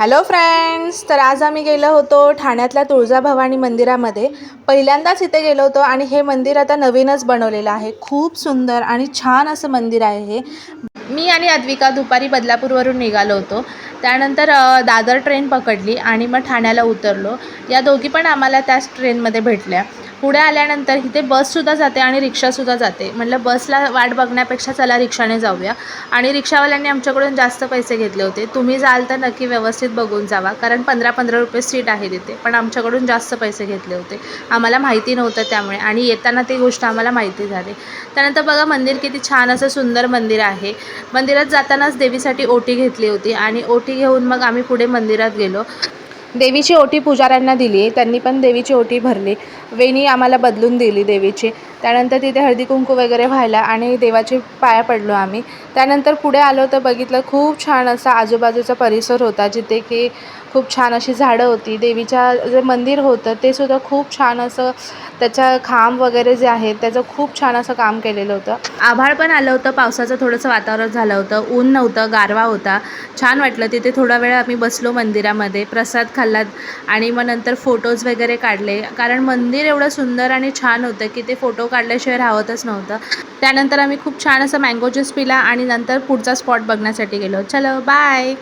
Hello friends, तर आज आम्ही गेलो होतो ठाण्यातल्या तुळजाभवानी मंदिरामध्ये. पहिल्यांदाच इथे गेलो होतो आणि हे मंदिर आता नवीनच बनवलेलं आहे. खूप सुंदर आणि छान असं मंदिर आहे हे. मी आणि अद्विका दुपारी बदलापूरवरून निघालो होतो. त्यानंतर दादर ट्रेन पकडली आणि मग ठाण्याला उतरलो. या दोघी पण आम्हाला त्याच ट्रेनमध्ये भेटल्या. पुढे आल्यानंतर इथे बससुद्धा जाते आणि रिक्षासुद्धा जाते. म्हटलं बसला वाट बघण्यापेक्षा चला रिक्षाने जाऊया. आणि रिक्षावाल्यांनी आमच्याकडून जास्त पैसे घेतले होते. तुम्ही जाल तर नक्की व्यवस्थित बघून जावा, कारण 15-15 रुपये सीट आहे तिथे. पण आमच्याकडून जास्त पैसे घेतले होते. आम्हाला माहिती नव्हतं त्यामुळे, आणि येताना ती गोष्ट आम्हाला माहिती झाली. त्यानंतर बघा मंदिर किती छान असं सुंदर मंदिर आहे. मंदिरात जातानाच देवीसाठी ओटी घेतली होती आणि ओटी घेऊन मग आम्ही पुढे मंदिरात गेलो. देवीची ओटी पुजाऱ्यांना दिली. त्यांनी पण देवीची ओटी भरली. वेणी आम्हाला बदलून दिली देवीची. त्यानंतर तिथे हळदी कुंकू वगैरे व्हायला आणि देवाचे पाया पडलो आम्ही. त्यानंतर पुढे आलो तर बघितलं खूप छान असा आजूबाजूचा परिसर होता, जिथे की खूप छान अशी झाडं होती. देवीच्या जे मंदिर होतं ते सुद्धा खूप छान असं, त्याच्या खांब वगैरे जे आहेत त्याचं खूप छान असं काम केलेलं होतं. आभाळ पण आलं होतं, पावसाचं थोडंसं वातावरण झालं होतं, ऊन नव्हतं, गारवा होता. छान वाटलं. तिथे थोडा वेळ आम्ही बसलो मंदिरामध्ये, प्रसाद खाल्लात आणि मग नंतर फोटोज वगैरे काढले, कारण मंदिर एवढं सुंदर आणि छान होतं की ते फोटो काढल्याशिवाय राहतच नव्हतं. त्यानंतर आम्ही खूप छान असं मँगो ज्यूस पिला आणि नंतर पुढचा स्पॉट बघण्यासाठी गेलो. चलो बाय.